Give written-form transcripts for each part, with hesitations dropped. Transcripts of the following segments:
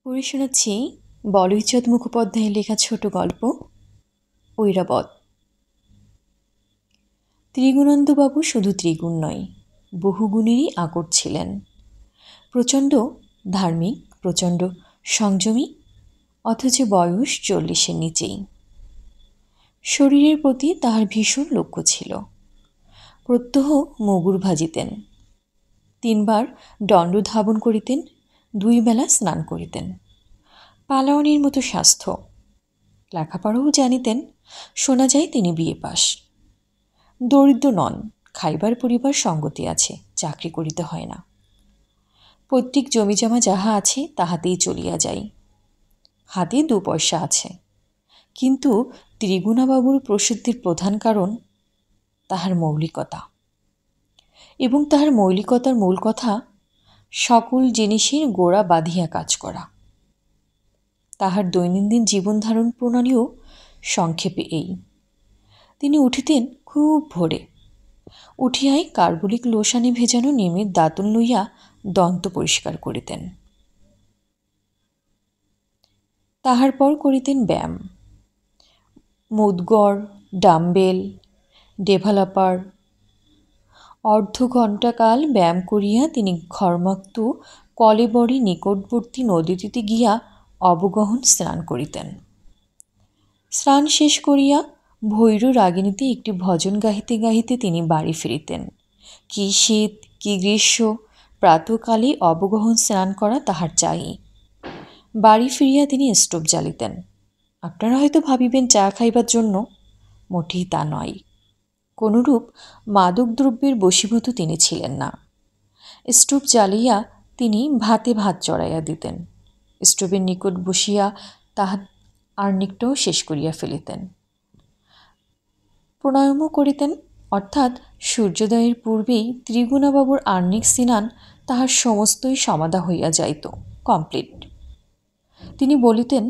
পড়ে শোনাচ্ছি বলয়চাঁদ মুখোপাধ্যায়ের লেখা ছোট গল্প ঐরাবত। ত্রিগুণানন্দবাবু শুধু ত্রিগুণ নয়, বহুগুণেরই আকর ছিলেন। প্রচণ্ড ধার্মিক, প্রচণ্ড সংযমী, অথচ বয়স 40-এর নিচেই। শরীরের প্রতি তাহার ভীষণ লক্ষ্য ছিল। প্রত্যহ মগুর ভাজিতেন, 3 বার দণ্ডধাবন করিতেন, 2 বেলা স্নান করিতেন। পালাওয়ানির মতো স্বাস্থ্য, লেখাপড়াও জানিতেন। শোনা যায় তিনি বিএ পাস। দরিদ্র নন, খাইবার পরিবার সঙ্গতি আছে, চাকরি করিতে হয় না। পৈতৃক জমিজমা যাহা আছে তাহাতেই চলিয়া যাই। হাতে 2 পয়সা আছে। কিন্তু ত্রিগুণাবাবুর প্রসিদ্ধির প্রধান কারণ তাহার মৌলিকতা, এবং তাহার মৌলিকতার মূল কথা সকল জিনিসের গোড়া বাঁধিয়া কাজ করা। তাহার দৈনন্দিন জীবনধারণ প্রণালীও সংক্ষেপে এই: তিনি উঠিতেন খুব ভোরে, উঠিয়াই কার্বলিক লোশানে ভেজানো নিমের দাঁতন লইয়া দন্ত পরিষ্কার করিতেন। তাহার পর করিতেন ব্যায়াম, মুদগর, ডাম্বেল, ডেভেলপার। অর্ধঘণ্টাকাল ব্যায়াম করিয়া তিনি ঘর্মাক্ত কলেবরে নিকটবর্তী নদীটিতে গিয়া অবগহন স্নান করিতেন। স্নান শেষ করিয়া ভৈর রাগিণীতে একটি ভজন গাহিতে গাহিতে তিনি বাড়ি ফিরিতেন। কি শীত, কি গ্রীষ্ম, প্রাতঃকালে অবগহন স্নান করা তাহার চাই। বাড়ি ফিরিয়া তিনি স্টোভ জ্বালিতেন। আপনারা হয়তো ভাবিবেন চা খাইবার জন্য, মোটেই তা নয়। কোনরূপ মাদক দ্রব্যের বশীভূত তিনি ছিলেন না। স্টোভ জ্বালিয়া তিনি ভাতে ভাত চড়াইয়া দিতেন। স্টোভের নিকট বসিয়া তাহার আর্নিকটাও শেষ করিয়া ফেলিতেন। প্রাণায়ামও করিতেন, অর্থাৎ সূর্যোদয়ের পূর্বেই ত্রিগুণাবাবুর আর্নিক স্নান তাহার সমস্তই সমাধা হইয়া যাইত, কমপ্লিট। তিনি বলিতেন,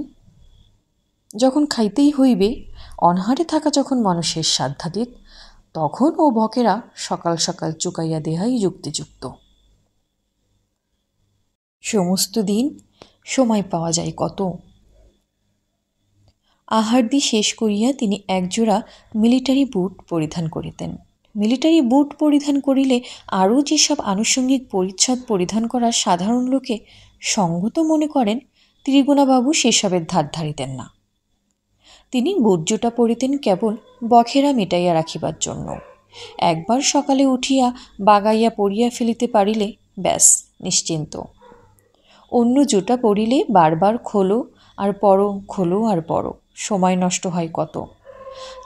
যখন খাইতেই হইবে, অনাহারে থাকা যখন মানুষের সাধ্যাতীত, তখন ও বকেরা সকাল সকাল চুকাইয়া দেহাই যুক্তিযুক্ত। সমস্ত দিন সময় পাওয়া যায় কত। আহারদি শেষ করিয়া তিনি একজোড়া মিলিটারি বুট পরিধান করিতেন। মিলিটারি বুট পরিধান করিলে আরও যেসব আনুষঙ্গিক পরিচ্ছদ পরিধান করা সাধারণ লোকে সঙ্গত মনে করেন, ত্রিগুণাবাবু সেসবের ধার ধারিতেন না। তিনি বুটজোটা পরিতেন কেবল বখেরা মেটাইয়া রাখিবার জন্য। একবার সকালে উঠিয়া বাগাইয়া পরিয়া ফেলিতে পারিলে ব্যাস নিশ্চিন্ত। অন্য জুতা পরিলে বারবার খোলো আর পরো, খোলো আর পরো, সময় নষ্ট হয় কত।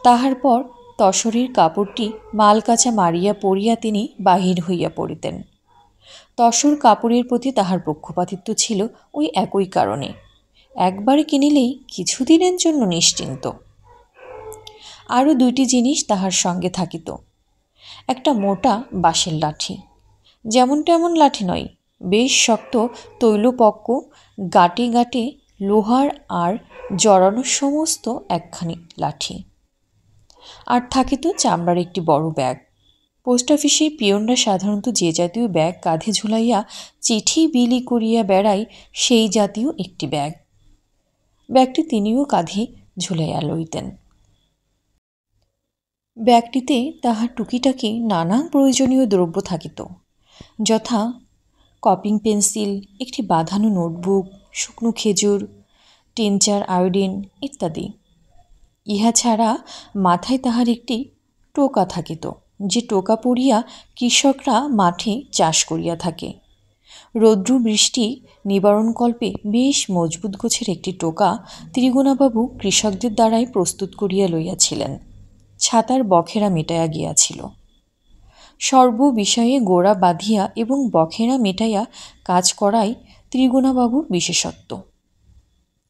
তাহার পর তসরের কাপড়টি মালকাচা মারিয়া পরিয়া তিনি বাহির হইয়া পড়িতেন। তসর কাপড়ের প্রতি তাহার পক্ষপাতিত্ব ছিল ওই একই কারণে। একবারে কিনিলেই কিছুদিনের জন্য নিশ্চিন্ত। আরও 2টি জিনিস তাহার সঙ্গে থাকিত। একটা মোটা বাঁশের লাঠি, যেমন তেমন লাঠি নয়, বেশ শক্ত তৈলপক্ক, গাঁটে গাঁটে লোহার আর জড়ানো সমস্ত একখানি লাঠি। আর থাকিত চামড়ার একটি বড় ব্যাগ। পোস্ট অফিসের পিয়নরা সাধারণত যে জাতীয় ব্যাগ কাঁধে ঝুলাইয়া চিঠি বিলি করিয়া বেড়ায়, সেই জাতীয় একটি ব্যাগ। ব্যাগটি তিনিও কাঁধে ঝুলাইয়া লইতেন। ব্যাগটিতে তাহার টুকিটাকি নানা প্রয়োজনীয় দ্রব্য থাকিত, যথা কপিং পেন্সিল, একটি বাঁধানো নোটবুক, শুকনো খেজুর, টিনচার, আয়োডিন ইত্যাদি। ইহা ছাড়া মাথায় তাহার একটি টোকা থাকিত, যে টোকা পরিয়া কৃষকরা মাঠে চাষ করিয়া থাকে। রৌদ্র বৃষ্টি নিবারণকল্পে বেশ মজবুত গোছের একটি টোকা ত্রিগুণাবাবু কৃষকদের দ্বারাই প্রস্তুত করিয়া লইয়াছিলেন। ছাতার বখেরা মেটাইয়া গিয়াছিল। সর্ব বিষয়ে গোড়া বাঁধিয়া এবং বখেরা মেটাইয়া কাজ করাই ত্রিগুণাবাবুর বিশেষত্ব।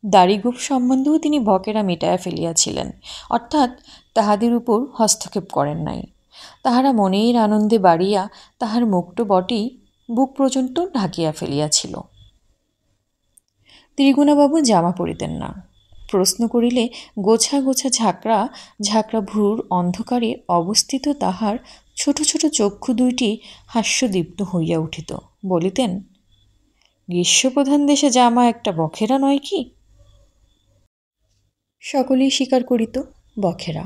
দাড়িগোঁফ সম্বন্ধেও তিনি বকেরা মেটাইয়া ফেলিয়াছিলেন, অর্থাৎ তাহাদের উপর হস্তক্ষেপ করেন নাই। তাহারা মনের আনন্দে বাড়িয়া তাহার মুখটো বটেই বুক পর্যন্ত ঢাকিয়া ফেলিয়াছিল। ত্রিগুণাবাবু জামা পরিতেন না। প্রশ্ন করিলে গোছা গোছা ঝাঁকড়া ঝাঁকড়া ভ্রুর অন্ধকারে অবস্থিত তাহার ছোট ছোট চক্ষু 2টি হাস্যদীপ্ত হইয়া উঠিত। বলিতেন, গ্রীষ্মপ্রধান দেশে জামা একটা বখেরা নয় কি? সকলেই স্বীকার করিত, বখেরা।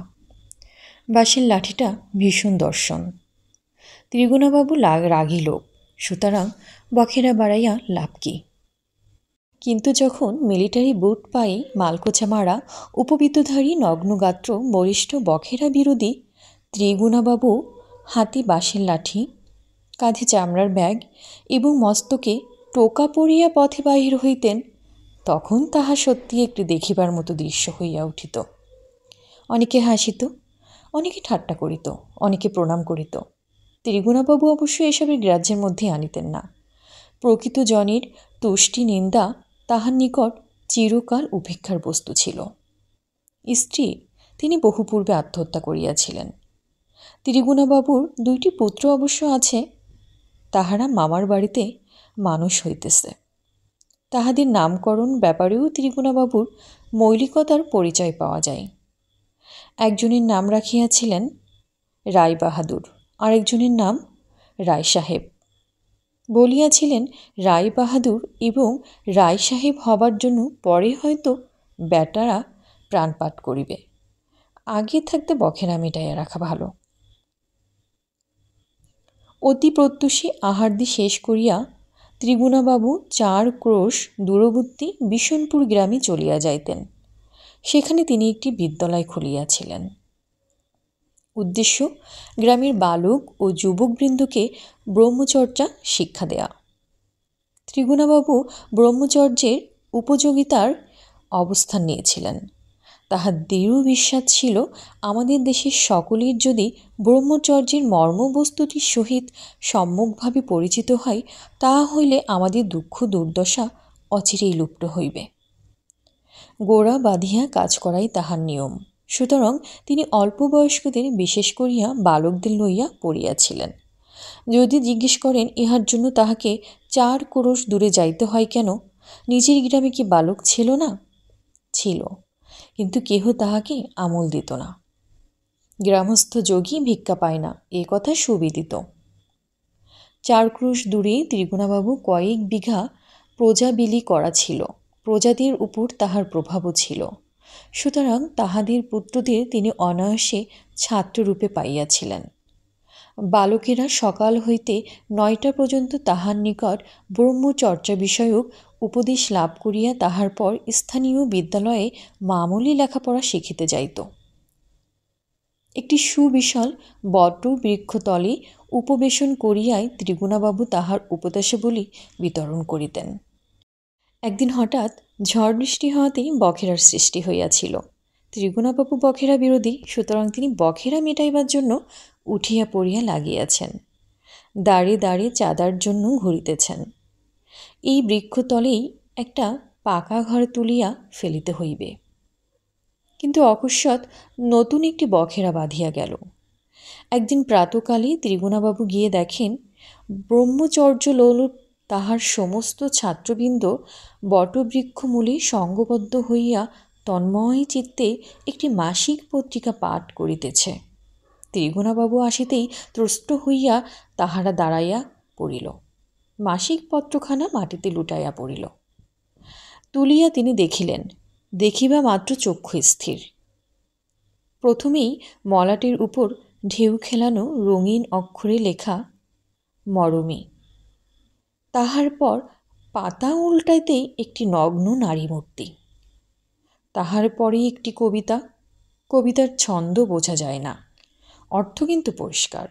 বাঁশের লাঠিটা ভীষণ দর্শন। ত্রিগুণাবাবু রাগী লোক, সুতরাং বখেরা বাড়াইয়া লাভ কি? কিন্তু যখন মিলিটারি বুট পায়ে মালকোচা মারা উপবিদ্যধারী নগ্নগাত্র বলিষ্ঠ বখেরা বিরোধী ত্রিগুণাবাবু হাতে বাঁশের লাঠি, কাঁধে চামড়ার ব্যাগ এবং মস্তকে টোকা পরিয়া পথে বাহির হইতেন, তখন তাহা সত্যি একটি দেখিবার মতো দৃশ্য হইয়া উঠিত। অনেকে হাসিত, অনেকে ঠাট্টা করিত, অনেকে প্রণাম করিত। ত্রিগুণাবাবু অবশ্য এসবের গ্রাহ্যের মধ্যে আনিতেন না। প্রকৃত জনের তুষ্টি নিন্দা তাহার নিকট চিরকাল উপেক্ষার বস্তু ছিল। স্ত্রী তিনি বহু পূর্বে আত্মহত্যা করিয়াছিলেন। ত্রিগুণাবাবুর 2টি পুত্র অবশ্য আছে, তাহারা মামার বাড়িতে মানুষ হইতেছে। তাহাদের নামকরণ ব্যাপারেও ত্রিগুণাবাবুর মৌলিকতার পরিচয় পাওয়া যায়। একজনের নাম রাখিয়াছিলেন রায়বাহাদুর, আরেকজনের নাম রায়সাহেব। বলিয়াছিলেন রায়বাহাদুর এবং রায়সাহেব হবার জন্য পরে হয়তো বেটারা প্রাণপাত করিবে, আগে থাকতে বখেরা মিটাইয়া রাখা ভালো। অতি প্রত্যূষে আহারদি শেষ করিয়া ত্রিগুণাবাবু 4 ক্রোশ দূরবর্তী বিশনপুর গ্রামে চলিয়া যাইতেন। সেখানে তিনি একটি বিদ্যালয় খুলিয়াছিলেন। উদ্দেশ্য গ্রামের বালক ও যুবকবৃন্দকে ব্রহ্মচর্যা শিক্ষা দেয়া। ত্রিগুণাবাবু ব্রহ্মচর্যের উপযোগিতার অবস্থান নিয়েছিলেন। তাহার দৃঢ় বিশ্বাস ছিল, আমাদের দেশের সকলের যদি ব্রহ্মচর্যের মর্মবস্তুটির সহিত সম্যকভাবে পরিচিত হয়, তাহা হইলে আমাদের দুঃখ দুর্দশা অচিরেই লুপ্ত হইবে। গোড়া বাঁধিয়া কাজ করাই তাহার নিয়ম। সুতরাং তিনি অল্প বয়স্কদের, বিশেষ করিয়া বালকদের লইয়া পড়িয়াছিলেন। যদি জিজ্ঞেস করেন ইহার জন্য তাহাকে 4 ক্রোশ দূরে যাইতে হয় কেন, নিজের গ্রামে কি বালক ছিল না? ছিল, কিন্তু কেহ তাহাকে আমল দিত না। গ্রামস্থ যোগী ভিক্ষা পায় না, এ কথা সুবিদিত। 4 ক্রোশ দূরে ত্রিগুণাবাবু কয়েক বিঘা প্রজা বিলি করা ছিল। প্রজাদের উপর তাহার প্রভাবও ছিল। সুতরাং তাহাদের পুত্রদের তিনি অনায়াসে ছাত্ররূপে পাইয়াছিলেন। বালকেরা সকাল হইতে 9টা পর্যন্ত তাহার নিকট ব্রহ্মচর্যা বিষয়ক উপদেশ লাভ করিয়া তাহার পর স্থানীয় বিদ্যালয়ে মামুলি লেখাপড়া শিখিতে যাইত। একটি সুবিশাল বটবৃক্ষতলে উপবেশন করিয়াই ত্রিগুণাবাবু তাহার উপদেশাবলী বিতরণ করিতেন। একদিন হঠাৎ ঝড় বৃষ্টি হওয়াতেই বখেরার সৃষ্টি হইয়াছিল। ত্রিগুণাবাবু বখেরা বিরোধী, সুতরাং তিনি বখেরা মেটাইবার জন্য উঠিয়া পড়িয়া লাগিয়াছেন। দাঁড়ে দাঁড়ে চাঁদার জন্য ঘুরিতেছেন। এই বৃক্ষতলেই একটা পাকা ঘর তুলিয়া ফেলিতে হইবে। কিন্তু অকস্মাৎ নতুন একটি বখেরা বাঁধিয়া গেল। একদিন প্রাতকালে ত্রিগুণাবাবু গিয়ে দেখেন, ব্রহ্মচর্য লোলুপ তাহার সমস্ত ছাত্রবৃন্দ বটবৃক্ষমূলে সঙ্গবদ্ধ হইয়া তন্ময় চিত্তে একটি মাসিক পত্রিকা পাঠ করিতেছে। ত্রিগুণাবাবু আসিতেই ত্রস্ত হইয়া তাহারা দাঁড়াইয়া পড়িল। মাসিক পত্রখানা মাটিতে লুটাইয়া পড়িল। তুলিয়া তিনি দেখিলেন, দেখিবা মাত্র চক্ষু স্থির। প্রথমেই মলাটের উপর ঢেউ খেলানো রঙিন অক্ষরে লেখা মরমী। তাহার পর পাতা উল্টাইতেই একটি নগ্ন নারী মূর্তি। তাহার পরে একটি কবিতা। কবিতার ছন্দ বোঝা যায় না, অর্থ কিন্তু পরিষ্কার।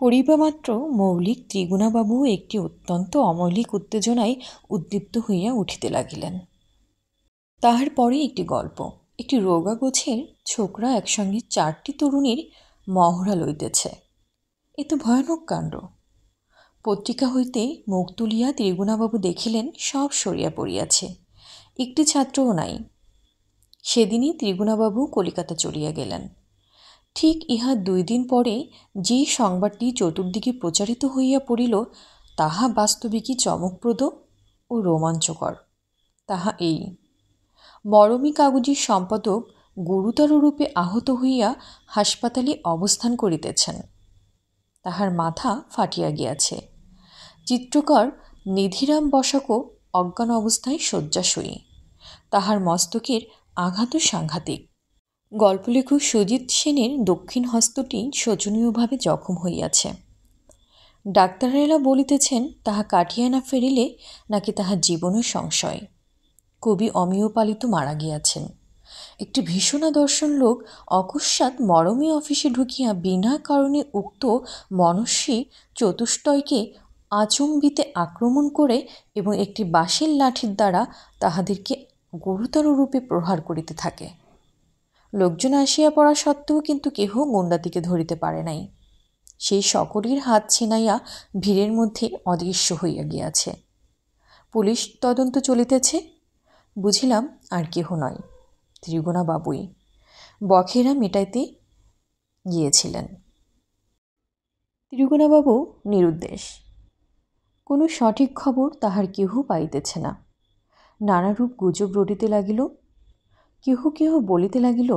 পড়িবা মাত্র মৌলিক ত্রিগুণাবাবু একটি অত্যন্ত অমৌলিক উত্তেজনায় উদ্দীপ্ত হইয়া উঠিতে লাগিলেন। তাহার পরে একটি গল্প। একটি রোগা গোছের ছোকরা একসঙ্গে 4টি তরুণীর মহড়া লইতেছে। এ তো ভয়ানক কাণ্ড। পত্রিকা হইতে মুখ তুলিয়া ত্রিগুণাবাবু দেখিলেন সব সরিয়া পড়িয়াছে, একটি ছাত্রও নাই। সেদিনই ত্রিগুণাবাবু কলিকাতা চলিয়া গেলেন। ঠিক ইহা 2 দিন পরে যে সংবাদটি চতুর্দিকে প্রচারিত হইয়া পড়িল, তাহা বাস্তবিকই চমকপ্রদ ও রোমাঞ্চকর। তাহা এই, মরমী কাগজের সম্পাদক গুরুতর রূপে আহত হইয়া হাসপাতালে অবস্থান করিতেছেন। তাহার মাথা ফাটিয়া গিয়াছে। চিত্রকর নিধিরাম বসাকও অজ্ঞান অবস্থায় শয্যাশয়ী। তাহার মস্তকের আঘাতও সাংঘাতিক। গল্পলেখক সুজিত সেনের দক্ষিণ হস্তটি শোচনীয়ভাবে জখম হইয়াছে। ডাক্তারেরা বলিতেছেন তাহা কাটিয়া না ফেরিলে নাকি তাহার জীবনও সংশয়। কবি অমিয়পালিত মারা গিয়াছেন। একটি ভীষণা দর্শন লোক অকস্মাৎ মরমী অফিসে ঢুকিয়া বিনা কারণে উক্ত মনস্বী চতুষ্টয়কে আচম্বিতে আক্রমণ করে এবং একটি বাঁশের লাঠির দ্বারা তাহাদেরকে গুরুতর রূপে প্রহার করিতে থাকে। লোকজন আসিয়া পড়া সত্ত্বেও কিন্তু কেহ গুণ্ডাটিকে ধরিতে পারে নাই। সেই সকলের হাত ছিনাইয়া ভিড়ের মধ্যে অদৃশ্য হইয়া গিয়াছে। পুলিশ তদন্ত চলিতেছে। বুঝিলাম আর কেহ নয়, ত্রিগুণাবাবুই বখেরা মেটাইতে গিয়েছিলেন। ত্রিগুণাবাবু নিরুদ্দেশ। কোনো সঠিক খবর তাহার কেহ পাইতেছে না। নানারূপ গুজব রটিতে লাগিল। কেহ কেহ বলিতে লাগিল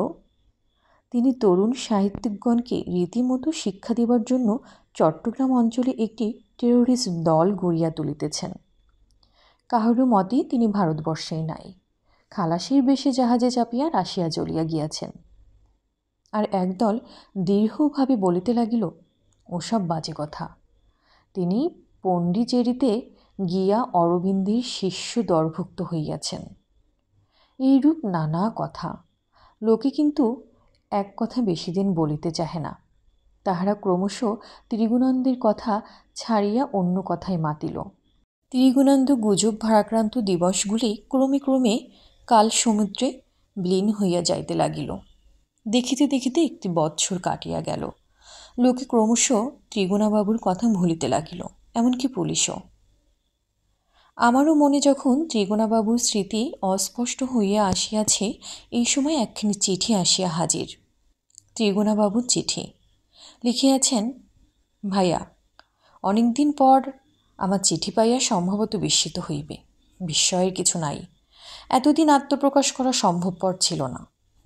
তিনি তরুণ সাহিত্যিকগণকে রীতিমতো শিক্ষা দেবার জন্য চট্টগ্রাম অঞ্চলে একটি টেরোরিস্ট দল গড়িয়া তুলিতেছেন। কাহারও মতে তিনি ভারতবর্ষেই নাই, খালাসির বেশে জাহাজে চাপিয়া রাশিয়া চলিয়া গিয়াছেন। আর একদল দীর্ঘভাবে বলিতে লাগিল ওসব বাজে কথা, তিনি পণ্ডিচেরিতে গিয়া অরবিন্দের শিষ্য দরভুক্ত হইয়াছেন। এইরূপ নানা কথা। লোকে কিন্তু এক কথা বেশি দিন বলিতে চাহে না। তাহারা ক্রমশ ত্রিগুণানন্দের কথা ছাড়িয়া অন্য কথায় মাতিল। ত্রিগুণানন্দ গুজব ভারাক্রান্ত দিবসগুলি ক্রমে ক্রমে কাল সমুদ্রে বিলীন হইয়া যাইতে লাগিল। দেখিতে দেখিতে একটি বৎসর কাটিয়া গেল। লোকে ক্রমশ ত্রিগুণাবাবুর কথা ভুলিতে লাগিল, এমনকি পুলিশও। আমারও মনে যখন ত্রিগুণাবাবুর স্মৃতি অস্পষ্ট হইয়া আসিয়াছে, এই সময় একখানি চিঠি আসিয়া হাজির। ত্রিগুণাবাবুর চিঠি। লিখিয়াছেন, ভাইয়া, অনেকদিন পর আমার চিঠি পাইয়া সম্ভবত বিস্মিত হইবে। বিস্ময়ের কিছু নাই। এতদিন আত্মপ্রকাশ করা সম্ভবপর ছিল না।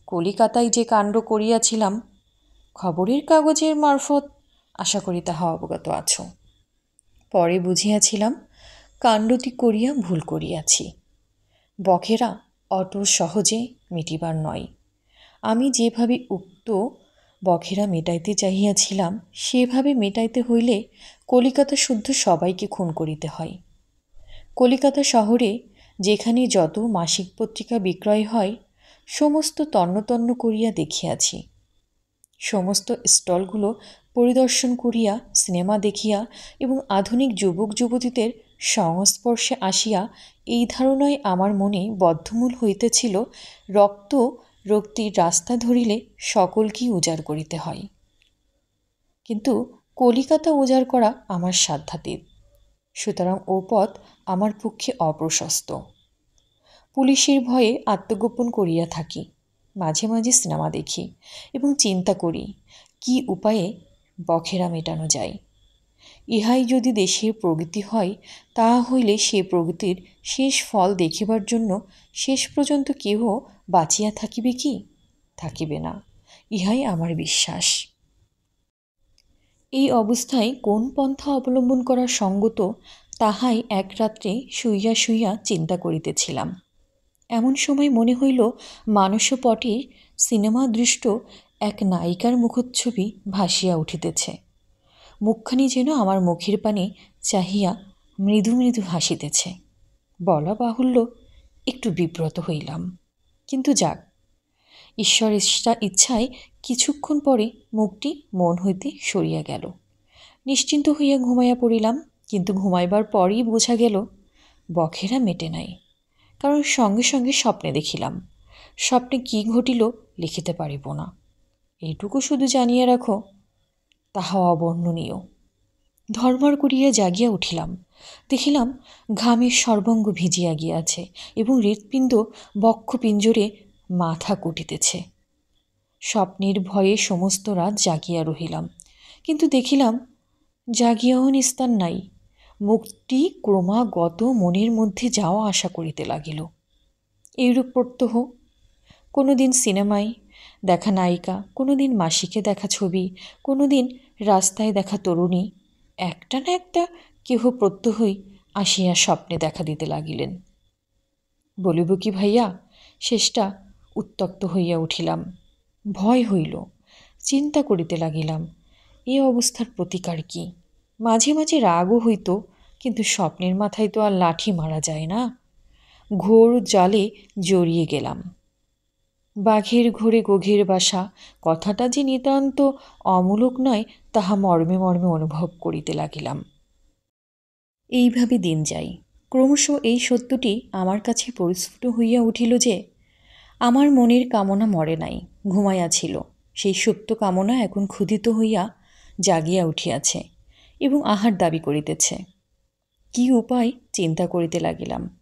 কলিকাতায় যে কাণ্ড করিয়াছিলাম, খবরের কাগজের মারফত আশা করি তাহা অবগত আছো। পরে বুঝিয়াছিলাম কাণ্ডটি করিয়া ভুল করিয়াছি। বখেরা অত সহজে মিটিবার নয়। আমি যেভাবে উক্ত বখেরা মেটাইতে চাহিয়াছিলাম, সেভাবে মেটাইতে হইলে কলিকাতা শুদ্ধ সবাইকে খুন করিতে হয়। কলিকাতা শহরে যেখানে যত মাসিক পত্রিকা বিক্রয় হয়, সমস্ত তন্ন তন্ন করিয়া দেখিয়াছি। সমস্ত স্টলগুলো পরিদর্শন করিয়া, সিনেমা দেখিয়া এবং আধুনিক যুবক যুবতীদের সংস্পর্শে আসিয়া এই ধারণায় আমার মনে বদ্ধমূল হইতেছিল, রক্ত রক্তির রাস্তা ধরিলে সকলকেই উজাড় করিতে হয়। কিন্তু কলিকাতা উজাড় করা আমার সাধ্যাতীত, সুতরাং ও পথ আমার পক্ষে অপ্রশস্ত। পুলিশের ভয়ে আত্মগোপন করিয়া থাকি, মাঝে মাঝে সিনেমা দেখি এবং চিন্তা করি কি উপায়ে বখেরা মেটানো যায়। ইহাই যদি দেশের প্রগতি হয়, তাহা হইলে সে প্রগতির শেষ ফল দেখিবার জন্য শেষ পর্যন্ত কেহ বাঁচিয়া থাকিবে কি? থাকিবে না, ইহাই আমার বিশ্বাস। এই অবস্থায় কোন পন্থা অবলম্বন করা সঙ্গত, তাহাই এক রাত্রে শুইয়া শুইয়া চিন্তা করিতেছিলাম। এমন সময় মনে হইল মানসপটে সিনেমা দৃষ্ট এক নায়িকার মুখচ্ছবি ভাসিয়া উঠিতেছে। মুখখানি যেন আমার মুখের পানে চাহিয়া মৃদু মৃদু হাসিতেছে। বলা বাহুল্য, একটু বিব্রত হইলাম। কিন্তু যাক, ঈশ্বরের ইচ্ছায় কিছুক্ষণ পরে মুখটি মন হইতে সরিয়া গেল। নিশ্চিন্ত হইয়া ঘুমাইয়া পড়িলাম। কিন্তু ঘুমাইবার পরই বোঝা গেল বখেরা মেটে নাই। কারণ সঙ্গে সঙ্গে স্বপ্নে দেখিলাম। স্বপ্নে কি ঘটিল লিখিতে পারিব না। এইটুকু শুধু জানিয়া রাখো, তাহা অবর্ণনীয়। ধর্মর করিয়া জাগিয়া উঠিলাম। দেখিলাম ঘামের সর্বাঙ্গ ভিজিয়া গিয়াছে এবং হৃৎপিণ্ড বক্ষপিঞ্জরে মাথা কুটিতেছে। স্বপ্নের ভয়ে সমস্ত রাত জাগিয়া রহিলাম, কিন্তু দেখিলাম জাগিয়াও নিস্তার নাই। মুক্তি ক্রমাগত মনের মধ্যে যাওয়া আসা করিতে লাগিল। এইরূপ প্রত্যহ কোনো দিন সিনেমায় দেখা নায়িকা, কোনো দিন মাসিকে দেখা ছবি, কোনো দিন রাস্তায় দেখা তরুণী, একটা না একটা কেহ প্রত্যহই আসিয়া স্বপ্নে দেখা দিতে লাগিলেন। বলিব কি ভাইয়া, শেষটা উত্ত্যক্ত হইয়া উঠিলাম। ভয় হইল, চিন্তা করিতে লাগিলাম এ অবস্থার প্রতিকার কি। মাঝে মাঝে রাগও হইত, কিন্তু স্বপ্নের মাথায় তো আর লাঠি মারা যায় না। ঘোর জালে জড়িয়ে গেলাম। বাঘের ঘোরে গভীর বাসা কথাটা যে নিতান্ত অমূলক নয়, তাহা মর্মে মর্মে অনুভব করিতে লাগিলাম। এইভাবে দিন যায়। ক্রমশ এই সত্যটি আমার কাছে পরিস্ফুট হইয়া উঠিল যে আমার মনের কামনা মরে নাই, ঘুমাইয়াছিল। সেই সুপ্ত কামনা এখন ক্ষুধিত হইয়া জাগিয়া উঠিয়াছে এবং আহার দাবি করিতেছে। কি উপায় চিন্তা করিতে লাগিলাম।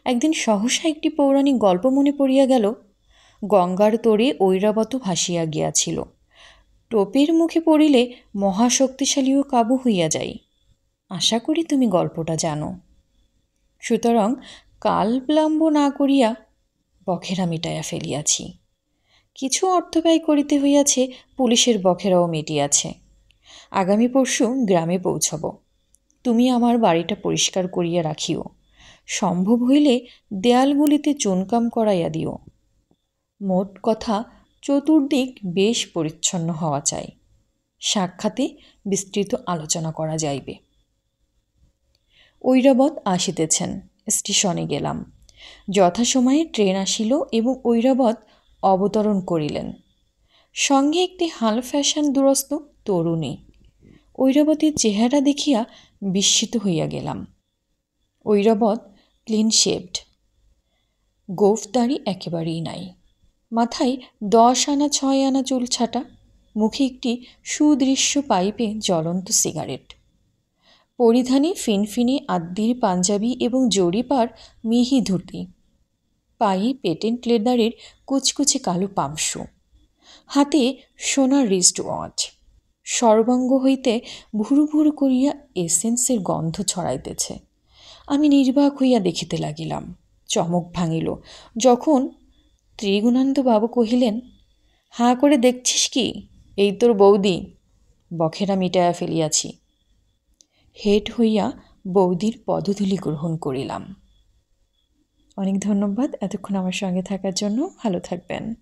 একদিন সহসা একটি পৌরাণিক গল্প মনে পড়িয়া গেল। গঙ্গার তোরে ঐরাবত ভাসিয়া গিয়াছিল। টোপের মুখে পড়িলে মহাশক্তিশালীও কাবু হইয়া যায়। আশা করি তুমি গল্পটা জানো। সুতরাং কাল বিলম্ব না করিয়া বখেরা মিটাইয়া ফেলিয়াছি। কিছু অর্থ ব্যয় করিতে হইয়াছে, পুলিশের বখেরাও মিটিয়াছে। আগামী পরশু গ্রামে পৌঁছব। তুমি আমার বাড়িটা পরিষ্কার করিয়া রাখিও। সম্ভব হইলে দেয়ালগুলিতে চুনকাম করাইয়া দিও। মোট কথা চতুর্দিক বেশ পরিচ্ছন্ন হওয়া চাই। সাক্ষাতে বিস্তৃত আলোচনা করা যাইবে। ঐরাবত আসিতেছেন। স্টেশনে গেলাম। যথাসময়ে ট্রেন আসিল এবং ঐরাবত অবতরণ করিলেন। সঙ্গে একটি হাল ফ্যাশন দুরস্ত তরুণী। ঐরাবতীর চেহারা দেখিয়া বিস্মিত হইয়া গেলাম। ঐরাবত ক্লিন শেভড, গোঁফদাড়ি একেবারেই নাই। মাথায় 10 আনা 6 আনা চুল ছাটা, মুখে একটি সুদৃশ্য পাইপে জ্বলন্ত সিগারেট। পরিধানে ফিনফিনে আদ্যির পাঞ্জাবি এবং জরিপার মিহি ধুতি। পায়ে পেটেন্ট লেদারের কুচকুচে কালো পামশু। হাতে সোনার রিস্ট ওয়াচ। সর্বাঙ্গ হইতে ভুরু ভুরু করিয়া এসেন্সের গন্ধ ছড়াইতেছে। আমি নির্বাক হইয়া দেখিতে লাগিলাম। চমক ভাঙিল যখন ত্রিগুণানন্দবাবু কহিলেন, হাঁ করে দেখছিস কি? এই তোর বৌদি। বখেরা মিটাইয়া ফেলিয়াছি। হেড হইয়া বৌদির পদধূলি গ্রহণ করিলাম। অনেক ধন্যবাদ এতক্ষণ আমার সঙ্গে থাকার জন্য। ভালো থাকবেন।